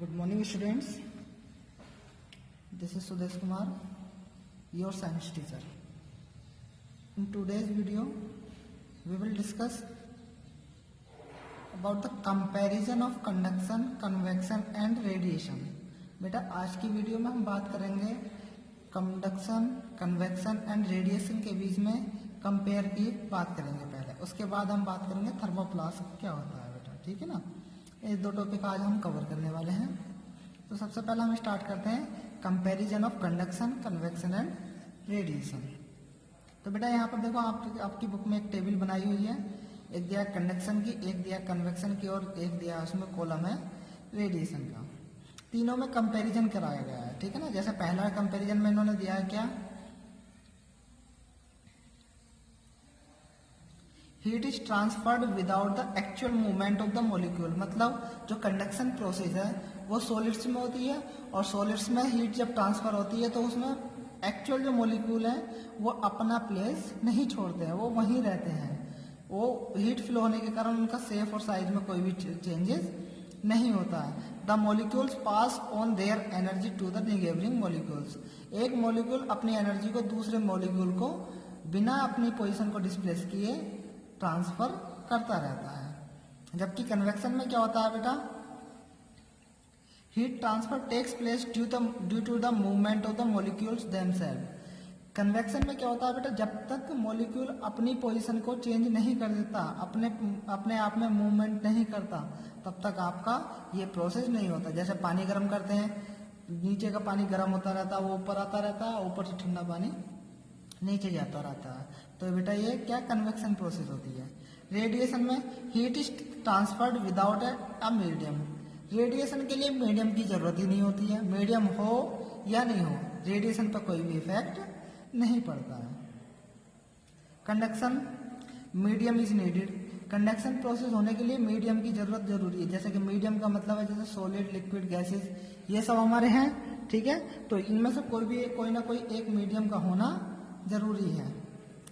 Good morning, students. This is Sudesh Kumar, your science teacher. In today's video, we will discuss about the comparison of conduction, convection and radiation. बेटा आज की video में हम बात करेंगे conduction, convection and radiation के बीच में compare की बात करेंगे पहले, उसके बाद हम बात करेंगे थर्मोप्लास्ट क्या होता है बेटा, ठीक है ना। ये दो टॉपिक आज हम कवर करने वाले हैं। तो सबसे पहले हम स्टार्ट करते हैं comparison of conduction, convection and radiation. तो बेटा यहाँ पर देखो आपकी बुक में एक टेबल बनाई हुई है, एक दिया कंडक्शन की, एक दिया कन्वेक्शन की और एक दिया उसमें कॉलम है रेडिएशन का। तीनों में कंपैरिजन कराया गया है, ठीक है ना। जैसे पहला कंपैरिजन में इन्होंने दिया है क्या, heat is transferred without the actual movement of the molecule. मतलब जो कंडक्शन प्रोसेस है वो सॉलिड्स में होती है और सॉलिड्स में हीट जब ट्रांसफर होती है तो उसमें एक्चुअल जो मॉलिक्यूल है वो अपना प्लेस नहीं छोड़ते हैं, वो वहीं रहते हैं। वो हीट फ्लो होने के कारण उनका शेप और साइज में कोई भी चेंजेस नहीं होता है। The molecules pass on their energy to the neighbouring molecules. एक मॉलिक्यूल अपनी एनर्जी को दूसरे मॉलिक्यूल को बिना अपनी पोजीशन को डिस्प्लेस किए ट्रांसफर करता रहता है। जबकि कन्वेक्शन में क्या होता है बेटा, heat transfer takes place due to the movement of the molecules themself. Convection में क्या होता है बेटा, जब तक मॉलिक्यूल अपनी पोजीशन को चेंज नहीं कर देता, अपने आप में मूवमेंट नहीं करता, तब तक आपका ये प्रोसेस नहीं होता। जैसे पानी गर्म करते हैं, नीचे का पानी गर्म होता रहता है, वो ऊपर आता रहता है, ऊपर से ठंडा पानी नीचे जाता रहता है। तो बेटा ये क्या कन्वेक्शन प्रोसेस होती है। रेडिएशन में heat is transferred without a medium. Radiation के लिए मीडियम की जरूरत ही नहीं होती है, मीडियम हो या नहीं हो रेडिएशन पर कोई भी इफेक्ट नहीं पड़ता है। Conduction, medium is needed. Conduction process होने के लिए मीडियम की जरूरत जरूरी है। जैसे कि मीडियम का मतलब है जैसे सॉलिड, लिक्विड, गैसेस, ये सब हमारे हैं, ठीक है। तो इनमें से कोई ना कोई एक मीडियम का होना जरूरी है।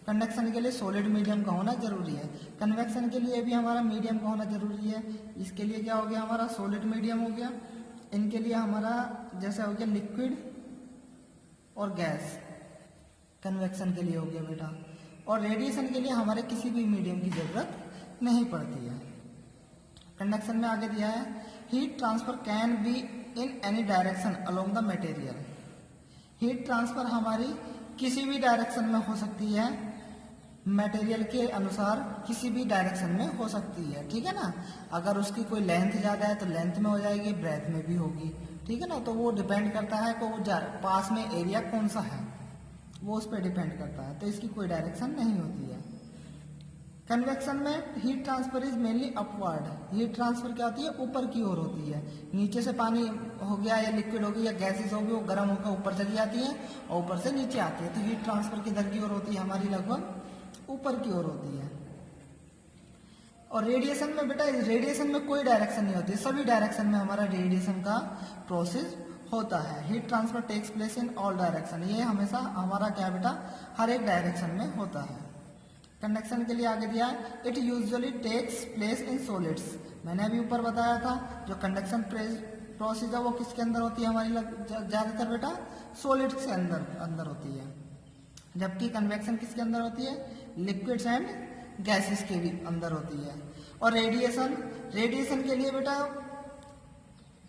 कंडक्शन के लिए सॉलिड मीडियम का होना जरूरी है, कन्वेक्शन के लिए भी हमारा मीडियम का होना जरूरी है। इसके लिए क्या हो गया, हमारा सॉलिड मीडियम हो गया। इनके लिए हमारा जैसे हो गया लिक्विड और गैस, कन्वेक्शन के लिए हो गया बेटा। और रेडिएशन के लिए हमारे किसी भी मीडियम की जरूरत नहीं पड़ती है। कंडक्शन में आगे दिया है, heat transfer can be in any direction along the material. Heat transfer हमारी किसी भी डायरेक्शन में हो सकती है, मटेरियल के अनुसार किसी भी डायरेक्शन में हो सकती है, ठीक है ना। अगर उसकी कोई लेंथ ज्यादा है तो लेंथ में हो जाएगी, ब्रेथ में भी होगी, ठीक है ना। तो वो डिपेंड करता है कि वो पास में एरिया कौन सा है, वो उस पर डिपेंड करता है। तो इसकी कोई डायरेक्शन नहीं होती है। कन्वेक्शन में heat transfer is mainly upward. Heat transfer क्या होती है, ऊपर की ओर होती है। नीचे से पानी हो गया या लिक्विड हो गई या गैसेस हो गई, वो गर्म होकर ऊपर चली जाती है और ऊपर से नीचे आती है। तो हीट ट्रांसफर किधर की ओर होती है, हमारी लगभग ऊपर की ओर होती है। और रेडिएशन में बेटा, रेडिएशन में कोई डायरेक्शन नहीं होती, सभी डायरेक्शन में हमारा रेडिएशन का प्रोसेस होता है। Heat transfer takes place in all direction. ये हमेशा हमारा क्या बेटा, हर एक डायरेक्शन में होता है। कंडक्शन के लिए आगे दिया है, it usually takes place in solids. मैंने अभी ऊपर बताया था जो कंडक्शन प्रोसेस है वो किसके अंदर होती है, हमारी ज्यादातर बेटा सॉलिड्स के अंदर होती है। जबकि कन्वेक्शन किसके अंदर होती है, लिक्विड्स एंड गैसेस के भी अंदर होती है। और रेडिएशन के लिए बेटा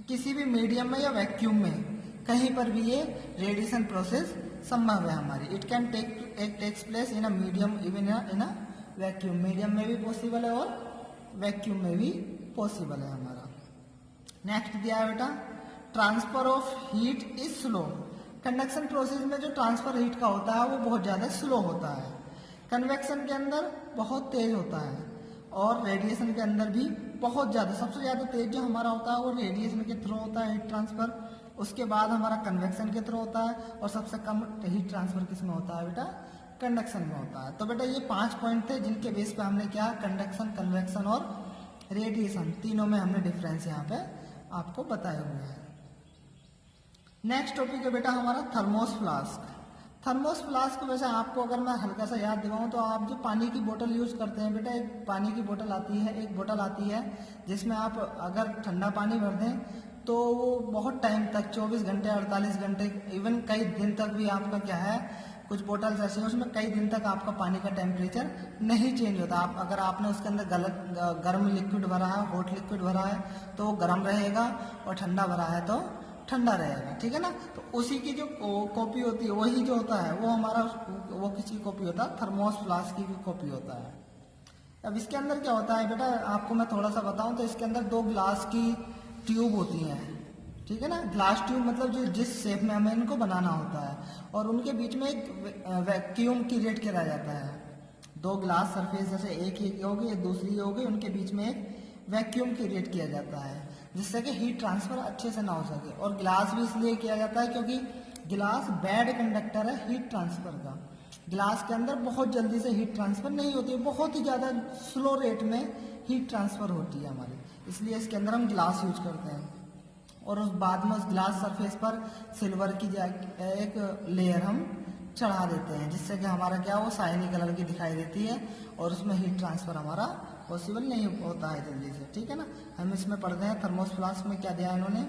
किसी भी मीडियम में या वैक्यूम में कहीं पर भी ये रेडिएशन प्रोसेस संभव है हमारी। It can takes place in a medium even in a vacuum. Medium में भी पॉसिबल है और वैक्यूम में भी पॉसिबल है हमारा। नेक्स्ट दिया है बेटा, transfer of heat is slow. Conduction process में जो ट्रांसफर हीट का होता है वो बहुत ज्यादा स्लो होता है। कन्वेक्शन के अंदर बहुत तेज होता है और रेडिएशन के अंदर भी बहुत ज्यादा, सबसे ज्यादा तेज जो हमारा होता है वो रेडिएशन के थ्रू होता है हीट ट्रांसफर। उसके बाद हमारा कन्वेक्शन के थ्रू होता है और सबसे कम हीट ट्रांसफर किसमें होता है बेटा, कंडक्शन में होता है। तो बेटा ये 5 पॉइंट थे जिनके बेस पे हमने क्या, कंडक्शन, कन्वेक्शन और रेडिएशन तीनों में हमने डिफरेंस यहाँ पे आपको बताए हुए हैं। नेक्स्ट टॉपिक है बेटा हमारा थर्मोस फ्लास्क। थर्मोस फ्लास्क वैसे आपको अगर मैं हल्का सा याद दिलाऊं तो आप जो पानी की बोतल यूज करते हैं बेटा, एक पानी की बोतल आती है, एक बोतल आती है जिसमें आप अगर ठंडा पानी भर दें तो वो बहुत टाइम तक 24 घंटे 48 घंटे इवन कई दिन तक भी आपका क्या है, कुछ बोतल्स ऐसी हैं उसमें कई दिन तक आपका पानी का टेम्परेचर नहीं चेंज होता। आप अगर आपने उसके अंदर गलत गर्म लिक्विड भरा है, हॉट लिक्विड भरा है तो वो गर्म रहेगा, और ठंडा भरा है तो ठंडा रहेगा, ठीक है ना। तो उसी की जो कॉपी होती है वही जो होता है वो हमारा वो किसकी कॉपी होता है, थर्मोस फ्लास्क की कॉपी होता है। अब इसके अंदर क्या होता है बेटा, आपको मैं थोड़ा सा बताऊं तो इसके अंदर 2 ग्लास की ट्यूब होती हैं, ठीक है ना। ग्लास ट्यूब मतलब जो जिस शेप में हमें इनको बनाना होता है, और उनके बीच में एक वैक्यूम क्रिएट किया जाता है। 2 ग्लास सरफेस जैसे एक होगी दूसरी होगी, उनके बीच में एक वैक्यूम क्रिएट किया जाता है जिससे कि हीट ट्रांसफर अच्छे से ना हो सके। और गिलास भी इसलिए किया जाता है क्योंकि गिलास बैड कंडक्टर है हीट ट्रांसफर का। गिलास के अंदर बहुत जल्दी से हीट ट्रांसफर नहीं होती है, बहुत ही ज़्यादा स्लो रेट में हीट ट्रांसफर होती है हमारी, इसलिए इसके अंदर हम गिलास यूज करते हैं। और उस बाद में उस ग्लास सरफेस पर सिल्वर की एक लेयर हम चढ़ा देते हैं जिससे कि हमारा क्या वो शाइनी कलर की दिखाई देती है, और उसमें हीट ट्रांसफर हमारा पॉसिबल नहीं होता है जल्दी से, ठीक है ना। हम इसमें पढ़ते हैं थर्मोस फ्लास्क में क्या दिया है इन्होंने।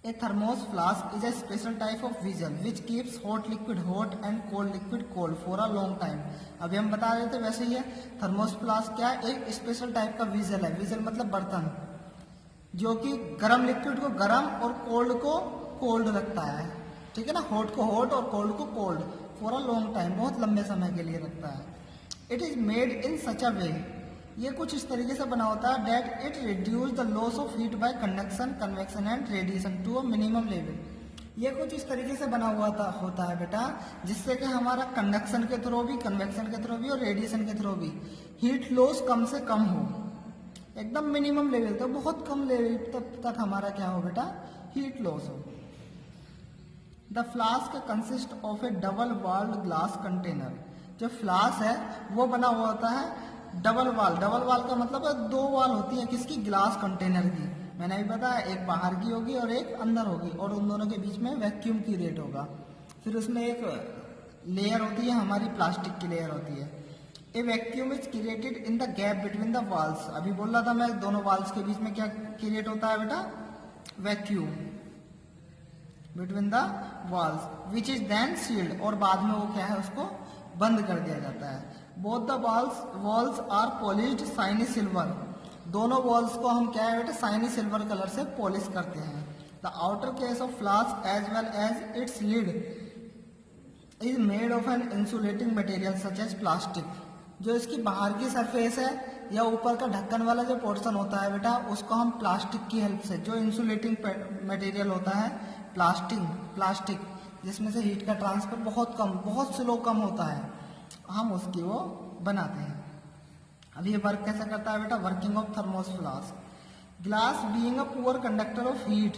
A thermos flask is a special type of vessel which keeps hot liquid hot and cold liquid cold for a long time। अभी हम बता रहे थे वैसे ही है, थर्मोस फ्लास्क क्या है, एक स्पेशल टाइप का विजल है। विजल मतलब बर्तन जो कि गर्म लिक्विड को गर्म और कोल्ड को कोल्ड रखता है, ठीक है ना। हॉट को हॉट और कोल्ड को cold for a long time, बहुत लंबे समय के लिए रखता है। It is made in such a way, ये कुछ इस तरीके से बना होता है that it reduce the loss of heat by conduction convection and radiation to a minimum level. ये कुछ इस तरीके से बना हुआ होता है बेटा जिससे कि हमारा कंडक्शन के थ्रू भी, कन्वेक्शन के थ्रू भी और रेडिएशन के थ्रू भी हीट लॉस कम से कम हो, एकदम मिनिमम लेवल तक, बहुत कम लेवल तक हमारा क्या हो बेटा, हीट लॉस हो। The flask consist of a double walled glass container. जो फ्लास्क है वो बना हुआ होता है डबल वाल। डबल वाल का मतलब है 2 वाल होती है किसकी, ग्लास कंटेनर की। मैंने भी बताया एक बाहर की होगी और एक अंदर होगी, और उन दोनों के बीच में वैक्यूम की रेट होगा। फिर उसमें एक लेयर होती है हमारी प्लास्टिक की लेयर होती है। A vacuum is created in the gap between the walls. अभी बोल रहा था मैं, दोनों वाल्स के बीच में क्या क्रिएट होता है बेटा, vacuum between the walls which is then sealed, और बाद में वो क्या है उसको बंद कर दिया जाता है। Both the walls are polished shiny silver. दोनों वॉल्स को हम क्या है बेटा, शाइनी सिल्वर कलर से पॉलिश करते हैं। The outer case of flask as well as its lid is made of an insulating material such as plastic. जो इसकी बाहर की सरफेस है या ऊपर का ढक्कन वाला जो पोर्शन होता है बेटा, उसको हम प्लास्टिक की हेल्प से, जो इंसुलेटिंग मटेरियल होता है प्लास्टिक जिसमें से हीट का ट्रांसफर बहुत स्लो कम होता है, हम उसकी वो बनाते हैं। अब ये वर्क कैसे करता है बेटा, working of thermos flask. Glass being a poor conductor of heat.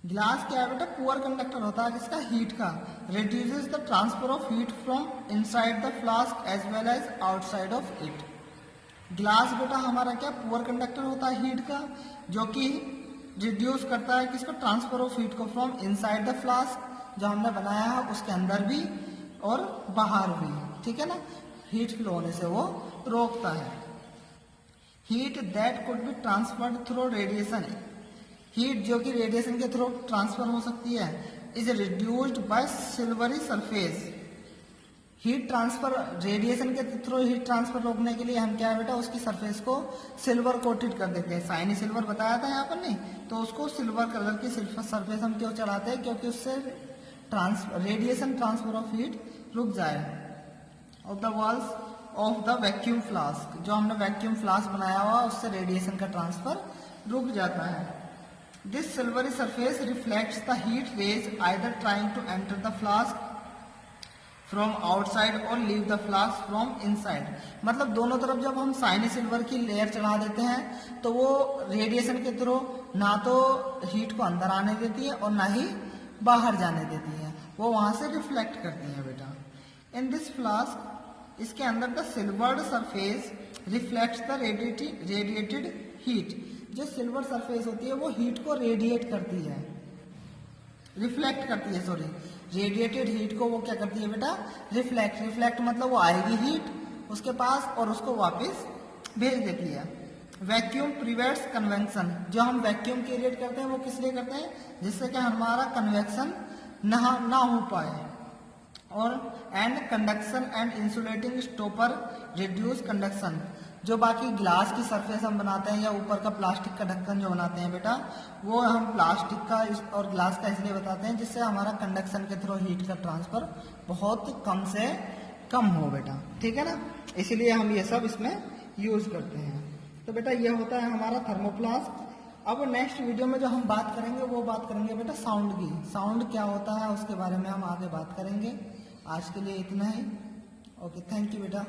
Glass क्या है बेटा, पुअर कंडक्टर होता है जिसका हीट का, reduces the transfer of heat from inside the flask as well as outside of it. Glass बेटा हमारा क्या, पुअर कंडक्टर होता है हीट का, जो कि रिड्यूस करता है किसको, ट्रांसफर ऑफ हीट को फ्रॉम इनसाइड द फ्लास्क, जो हमने बनाया है उसके अंदर भी और बाहर भी, ठीक है ना। हीट फ्लो होने से वो रोकता है। Heat that could be transferred through radiation. Heat जो कि रेडिएशन के थ्रू ट्रांसफर हो सकती है, is reduced by silvery surface. Heat transfer, radiation के थ्रू हीट ट्रांसफर रोकने के लिए हम क्या है बेटा, उसकी सरफेस को सिल्वर कोटेड कर देते हैं। शाइनी सिल्वर बताया था यहाँ पर नहीं, तो उसको सिल्वर कलर की सरफेस हम क्यों चढ़ाते हैं, क्योंकि उससे रेडिएशन ट्रांसफर ऑफ हीट रुक जाए। Of the walls of the vacuum flask, जो हमने वैक्यूम फ्लास्क बनाया हुआ उससे रेडिएशन का ट्रांसफर रुक जाता है। This silvery surface reflects the heat rays either trying to enter the flask from outside और leave the flask from inside. मतलब दोनों तरफ जब हम शाइनी सिल्वर की लेयर चढ़ा देते हैं तो वो रेडिएशन के थ्रू ना तो हीट को अंदर आने देती है और ना ही बाहर जाने देती है, वो वहां से रिफ्लेक्ट करती है बेटा। इन दिस फ्लास्क, इसके अंदर the silvered surface reflects the radiated heat. जो सिल्वर सरफेस होती है वो हीट को रेडिएट करती है, रिफ्लेक्ट करती है, सॉरी, रेडिएटेड हीट को वो क्या करती है बेटा, रिफ्लेक्ट मतलब वो आएगी हीट उसके पास और उसको वापस भेज देती है। वैक्यूम प्रिवेंट्स कन्वेक्शन, जो हम वैक्यूम क्रिएट करते हैं वो किस लिए करते हैं, जिससे कि हमारा कन्वेक्शन ना हो पाए। और and conduction and insulating stopper reduce conduction, जो बाकी ग्लास की सरफेस हम बनाते हैं या ऊपर का प्लास्टिक का ढक्कन जो बनाते हैं बेटा, वो हम प्लास्टिक का और ग्लास का इसलिए बताते हैं जिससे हमारा कंडक्शन के थ्रू हीट का ट्रांसफर बहुत कम से कम हो बेटा, ठीक है ना, इसीलिए हम ये सब इसमें यूज करते हैं। तो बेटा ये होता है हमारा थर्मोप्लास्ट। अब नेक्स्ट वीडियो में जो हम बात करेंगे वो बात करेंगे बेटा साउंड की, साउंड क्या होता है उसके बारे में हम आगे बात करेंगे। आज के लिए इतना ही। ओके, थैंक यू बेटा।